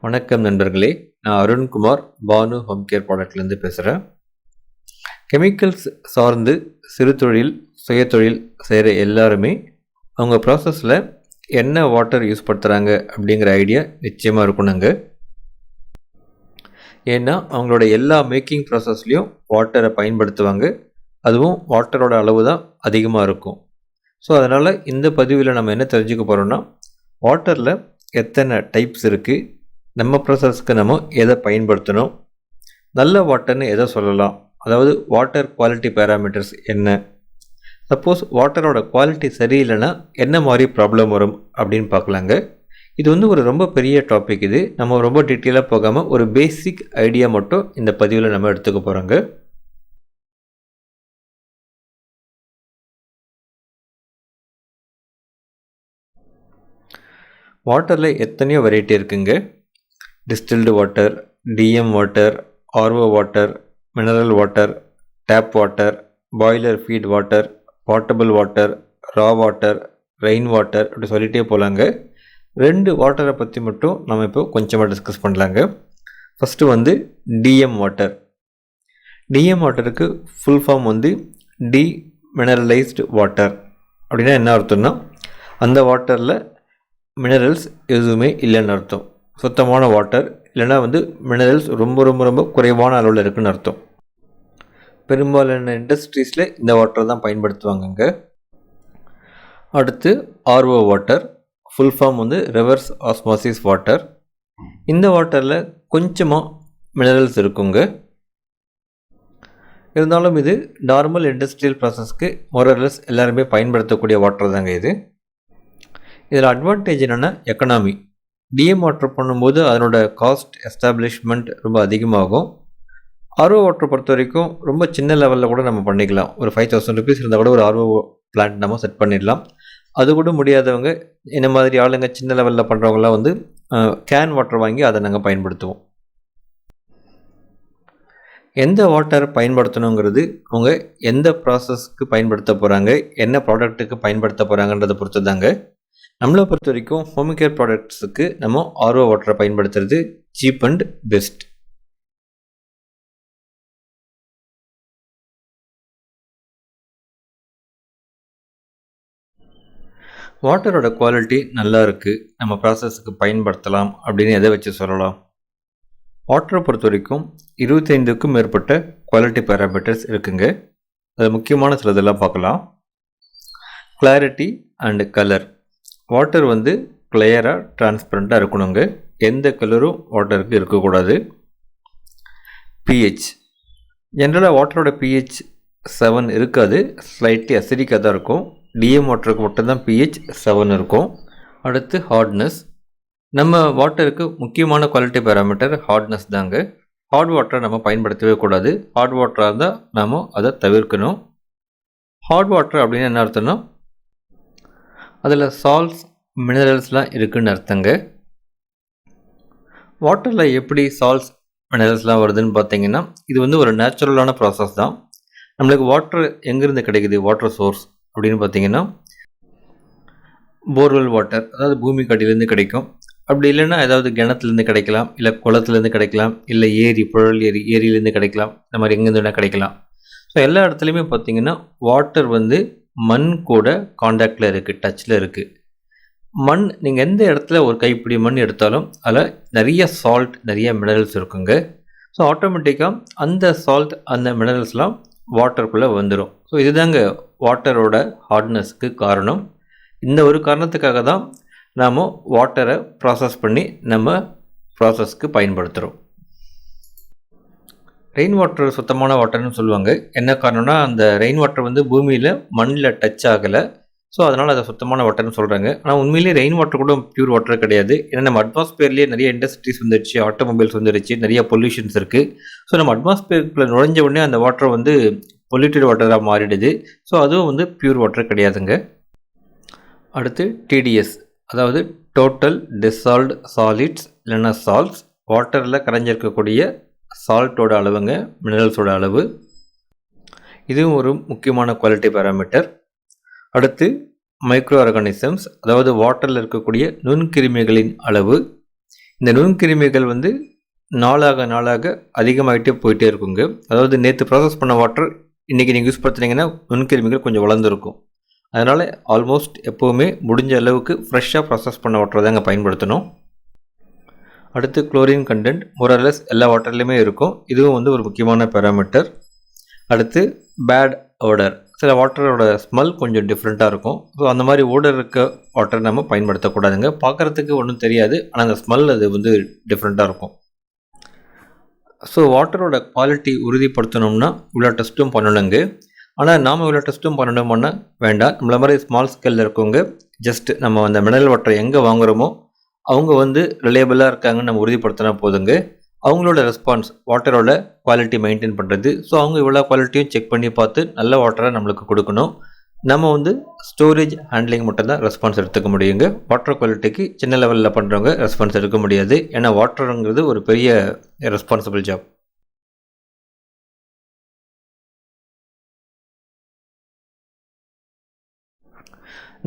வணக்கம் நண்பர்களே, நான் அருண்குமார் பானு ஹோம் கேர் ப்ராடக்ட்லேருந்து பேசுகிறேன். கெமிக்கல்ஸ் சார்ந்து சிறு தொழில் சுயதொழில் செய்கிற எல்லாருமே அவங்க ப்ராசஸில் என்ன வாட்டர் யூஸ் படுத்துகிறாங்க அப்படிங்கிற ஐடியா நிச்சயமாக இருக்கணுங்க. ஏன்னா அவங்களோட எல்லா மேக்கிங் ப்ராசஸ்லேயும் வாட்டரை பயன்படுத்துவாங்க. அதுவும் வாட்டரோட அளவு தான் அதிகமாக இருக்கும். ஸோ அதனால் இந்த பதிவில் நம்ம என்ன தெரிஞ்சுக்க போகிறோம்னா, வாட்டரில் எத்தனை டைப்ஸ் இருக்குது, நம்ம ப்ராசஸ்க்கு நம்ம எதை பயன்படுத்தணும், நல்ல வாட்டர்னு எதை சொல்லலாம், அதாவது வாட்டர் குவாலிட்டி பேராமீட்டர்ஸ் என்ன, சப்போஸ் வாட்டரோட குவாலிட்டி சரியில்லைன்னா என்ன மாதிரி ப்ராப்ளம் வரும் அப்படின்னு பார்க்கலாங்க. இது ஒரு ரொம்ப பெரிய டாபிக். இது நம்ம ரொம்ப டீட்டெயிலாக போகாமல் ஒரு பேசிக் ஐடியா மட்டும் இந்த பதிவில் நம்ம எடுத்துக்க போகிறோங்க. வாட்டரில் எத்தனையோ வெரைட்டி இருக்குங்க. Distilled water, DM water, RO water, mineral water, tap water, boiler feed water, potable water, raw water, rain water, அப்படி சொல்லிகிட்டே போகலாங்க. 2 வாட்டரை பற்றி மட்டும் நம்ம இப்போ கொஞ்சமாக டிஸ்கஸ் பண்ணலாங்க. First DM water. டிஎம் வாட்டருக்கு full form demineralised water. அப்படின்னா என்ன அர்த்தம்னா, அந்த வாட்டரில் மினரல்ஸ் எதுவுமே இல்லைன்னு அர்த்தம். சுத்தமான வாட்டர், இல்லைன்னா மினரல்ஸ் ரொம்ப ரொம்ப ரொம்ப குறைவான அளவில் இருக்குன்னு அர்த்தம். பெரும்பாலான இண்டஸ்ட்ரீஸில் இந்த வாட்டர் தான் பயன்படுத்துவாங்கங்க. அடுத்து RO water. Full form reverse osmosis water. இந்த வாட்டரில் கொஞ்சமாக மினரல்ஸ் இருக்குங்க. இருந்தாலும் இது நார்மல் இண்டஸ்ட்ரியல் ப்ராசஸ்க்கு மோரலஸ் எல்லாருமே பயன்படுத்தக்கூடிய வாட்டர் தாங்க இது. இதில் அட்வான்டேஜ் என்னென்னா எக்கனாமி. டிஎம் வாட்டர் பண்ணும்போது அதனோட காஸ்ட் எஸ்டாப்ளிஷ்மெண்ட் ரொம்ப அதிகமாகும். ஆர்ஓ வாட்டர் பொறுத்த வரைக்கும் ரொம்ப சின்ன லெவலில் கூட நம்ம பண்ணிக்கலாம். ஒரு 5000 ருபீஸ் இருந்தால் கூட ஒரு ஆர்ஓ பிளான்ட் நம்ம செட் பண்ணிடலாம். அது கூட முடியாதவங்க, இந்த மாதிரி ஆளுங்க சின்ன லெவலில் பண்ணுறவங்களாம் கேன் வாட்டர் வாங்கி அதை நாங்கள் பயன்படுத்துவோம். எந்த வாட்டர் பயன்படுத்தணுங்கிறது அவங்க எந்த ப்ராசஸ்க்கு பயன்படுத்த போகிறாங்க, என்ன ப்ராடக்ட்டுக்கு பயன்படுத்த போகிறாங்கன்றதை பொறுத்து தாங்க. நம்மளை பொறுத்த வரைக்கும் ஹோம் கேர் ப்ராடக்ட்ஸுக்கு நம்ம ஆர்ஓ வாட்டரை பயன்படுத்துறது சீப் அண்ட் பெஸ்ட். வாட்டரோட குவாலிட்டி நல்லா இருக்குது, நம்ம ப்ராசஸுக்கு பயன்படுத்தலாம் அப்படின்னு எதை வச்சு சொல்லலாம்? வாட்டரை பொறுத்த வரைக்கும் 25க்கும் மேற்பட்ட குவாலிட்டி பேராமீட்டர்ஸ் இருக்குங்க. அது முக்கியமான சிலதெல்லாம் பார்க்கலாம். Clarity and colour. வாட்டர் கிளியராக டிரான்ஸ்பரண்ட்டாக இருக்கணுங்க. எந்த கலரும் வாட்டருக்கு இருக்கக்கூடாது. பிஹெச். ஜென்ரலாக வாட்டரோட பிஹெச் 7 இருக்காது, ஸ்லைட்லி அசிடிக்காக தான் இருக்கும். டிஎம் வாட்டருக்கு மட்டும்தான் பிஹெச் 7 இருக்கும். அடுத்து ஹார்ட்னஸ். நம்ம வாட்டருக்கு முக்கியமான குவாலிட்டி பேராமீட்டர் ஹார்ட்னஸ் தாங்க. ஹார்ட் வாட்டரை நம்ம பயன்படுத்தவே கூடாது. ஹார்ட் வாட்டராக இருந்தால் நாம் அதை தவிர்க்கணும். ஹார்ட் வாட்டர் அப்படின்னு என்ன அர்த்தம்னா, அதில் சால்ட்ஸ் மினரல்ஸ்லாம் இருக்குதுன்னு அர்த்தங்க. வாட்டரில் எப்படி சால்ட்ஸ் மினரல்ஸ்லாம் வருதுன்னு பார்த்தீங்கன்னா, இது ஒரு நேச்சுரலான ப்ராசஸ் தான். நம்மளுக்கு வாட்டர் எங்கேருந்து கிடைக்குது, வாட்டர் சோர்ஸ் அப்படின்னு பார்த்தீங்கன்னா, போர்வெல் வாட்டர், அதாவது பூமிக்கு அடியிலேருந்து கிடைக்கும். அப்படி இல்லைன்னா ஏதாவது கிணத்துலேருந்து கிடைக்கலாம், இல்லை குளத்துலேருந்து கிடைக்கலாம், இல்லை ஏரி, புழல் ஏரி, ஏரியிலேருந்து கிடைக்கலாம். இந்த மாதிரி எங்கேருந்து வேணால் கிடைக்கலாம். ஸோ எல்லா இடத்துலையுமே பார்த்தீங்கன்னா வாட்டர் மண் கூட காண்டாக்டில் இருக்குது, டச்சில் இருக்குது. மண், நீங்கள் எந்த இடத்துல ஒரு கைப்பிடி மண் எடுத்தாலும் அதில் நிறைய சால்ட், நிறைய மினரல்ஸ் இருக்குங்க. ஸோ ஆட்டோமேட்டிக்காக அந்த சால்ட், அந்த மினரல்ஸ்லாம் வாட்டருக்குள்ளே வந்துடும். ஸோ இதுதாங்க வாட்டரோட ஹார்ட்னஸ்க்கு காரணம். இந்த ஒரு காரணத்துக்காக தான் நாம் வாட்டரை ப்ராசஸ் பண்ணி நம்ம ப்ராசஸ்க்கு பயன்படுத்துகிறோம். ரெயின் வாட்டர் சுத்தமான வாட்டர்னு சொல்லுவாங்க. என்ன காரணம்னா, அந்த ரெயின் வாட்டர் பூமியில் மண்ணில் டச் ஆகலை. ஸோ அதனால் அதை சுத்தமான வாட்டர்னு சொல்கிறாங்க. ஆனால் உண்மையிலேயே ரெயின் வாட்டர் கூட பியூர் வாட்டர் கிடையாது. ஏன்னா நம்ம அட்மாஸ்பியர்லேயே நிறைய இண்டஸ்ட்ரீஸ் வந்துருச்சு, ஆட்டோமொபைல்ஸ் வந்துருச்சு, நிறைய பொல்யூஷன்ஸ் இருக்குது. ஸோ நம்ம அட்மாஸ்பியருக்குள்ளே நுழைஞ்ச உடனே அந்த வாட்டர் பொல்யூட்டட் வாட்டராக மாறிடுது. ஸோ அதுவும் பியூர் வாட்டர் கிடையாதுங்க. அடுத்து டிடிஎஸ், அதாவது டோட்டல் டிசால்வ்டு சாலிட்ஸ், இல்லைன்னா சால்ட்ஸ். வாட்டரில் கரைஞ்சிருக்கக்கூடிய சால்ட்டோட அளவுங்க, மினரல்ஸோட அளவு. இதுவும் ஒரு முக்கியமான குவாலிட்டி பேராமீட்டர். அடுத்து மைக்ரோ ஆர்கானிசம்ஸ், அதாவது வாட்டரில் இருக்கக்கூடிய நுண்கிருமிகளின் அளவு. இந்த நுண்கிருமிகள் வந்து நாளாக நாளாக அதிகமாகிட்டே போயிட்டே இருக்குங்க. அதாவது நேற்று ப்ராசஸ் பண்ண வாட்டர் இன்றைக்கி நீங்கள் யூஸ் பண்ணுறீங்கன்னா நுண்கிருமிகள் கொஞ்சம் வளர்ந்துருக்கும். அதனால் ஆல்மோஸ்ட் எப்போவுமே முடிஞ்ச அளவுக்கு ஃப்ரெஷ்ஷாக ப்ராசஸ் பண்ண வாட்டரை தாங்க பயன்படுத்தணும். அடுத்து குளோரின் கண்டென்ட் மோரலஸ் எல்லா வாட்டர்லேயுமே இருக்கும். இதுவும் வந்து ஒரு முக்கியமான பேராமீட்டர். அடுத்து பேட் ஓடர். சில வாட்டரோட ஸ்மெல் கொஞ்சம் டிஃப்ரெண்ட்டாக இருக்கும். ஸோ அந்த மாதிரி ஓடர் இருக்க வாட்டர் நம்ம பயன்படுத்தக்கூடாதுங்க. பார்க்குறதுக்கு ஒன்றும் தெரியாது, ஆனால் அந்த ஸ்மெல் அது வந்து டிஃப்ரெண்ட்டாக இருக்கும். ஸோ வாட்டரோட குவாலிட்டி உறுதிப்படுத்தணும்னா இவ்வளோ டெஸ்ட்டும் பண்ணணுங்க. ஆனால் நாம் இவ்வளோ டெஸ்ட்டும் பண்ணணும்னா வேண்டாம். நம்மள மாதிரி ஸ்மால் ஸ்கேலில் இருக்கவங்க ஜஸ்ட் நம்ம அந்த மினரல் வாட்டரை எங்கே வாங்குகிறோமோ அவங்க வந்து ரிலையபிளாக இருக்காங்கன்னு நம்ம உறுதிப்படுத்தினா போதுங்க. அவங்களோட ரெஸ்பான்ஸ் வாட்டரோட குவாலிட்டி மெயின்டைன் பண்ணுறது. ஸோ அவங்க இவ்வளோ குவாலிட்டியும் செக் பண்ணி பார்த்து நல்ல வாட்டரை நம்மளுக்கு கொடுக்கணும். நம்ம வந்து ஸ்டோரேஜ் ஹேண்ட்லிங் மட்டும்தான் ரெஸ்பான்ஸ் எடுத்துக்க முடியுங்க. வாட்டர் குவாலிட்டிக்கு சின்ன லெவலில் பண்ணுறவங்க ரெஸ்பான்ஸ் எடுக்க முடியாது. ஏன்னா வாட்டருங்கிறது ஒரு பெரிய ரெஸ்பான்சிபிள் ஜாப்.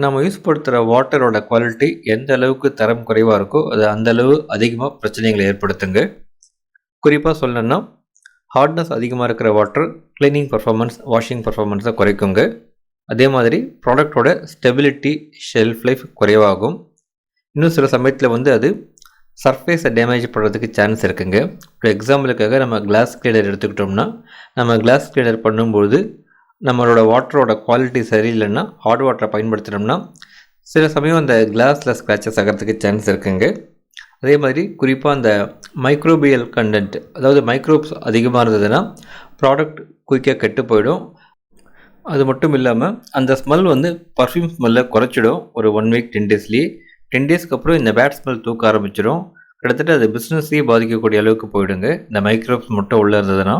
நம்ம யூஸ் படுத்துகிற வாட்டரோட குவாலிட்டி எந்த அளவுக்கு தரம் குறைவாக இருக்கோ அது அந்தளவு அதிகமாக பிரச்சனைகளை ஏற்படுத்துங்க. குறிப்பாக சொல்லணும்னா ஹார்ட்னஸ் அதிகமாக இருக்கிற வாட்டர் க்ளீனிங் பர்ஃபார்மன்ஸ், வாஷிங் பர்ஃபார்மன்ஸை குறைக்குங்க. அதே மாதிரி ப்ராடக்டோட ஸ்டெபிலிட்டி, ஷெல்ஃப் லைஃப் குறைவாகும். இன்னும் சில சமயத்தில் வந்து அது சர்ஃபேஸை டேமேஜ் பண்ணுறதுக்கு சான்ஸ் இருக்குங்க. இப்போ எக்ஸாம்பிளுக்காக நம்ம கிளாஸ் கிளீனர் எடுத்துக்கிட்டோம்னா, நம்ம கிளாஸ் கிளீனர் பண்ணும்போது நம்மளோட வாட்டரோட குவாலிட்டி சரியில்லைன்னா ஹாட் வாட்டரை பயன்படுத்தினோம்னா சில சமயம் அந்த கிளாஸில் ஸ்க்ராச்சஸ் ஆகிறதுக்கு சான்ஸ் இருக்குங்க. அதே மாதிரி குறிப்பாக அந்த மைக்ரோபியல் கண்டென்ட், அதாவது மைக்ரோப்ஸ் அதிகமாக இருந்ததுன்னா ப்ராடக்ட் குயிக்காக கெட்டு போயிடும். அது மட்டும் இல்லாமல் அந்த ஸ்மெல் வந்து பர்ஃப்யூம் ஸ்மெல்லை குறைச்சிடும். ஒரு 1 வீக் 10 டேஸ்லேயே 10 டேஸ்க்கு அப்புறம் இந்த பேட் ஸ்மெல் தூக்க ஆரம்பிச்சிடும். கிட்டத்தட்ட அது பிஸ்னஸையே பாதிக்கக்கூடிய அளவுக்கு போயிடுங்க இந்த மைக்ரோப்ஸ் மட்டும் உள்ளே இருந்ததுன்னா.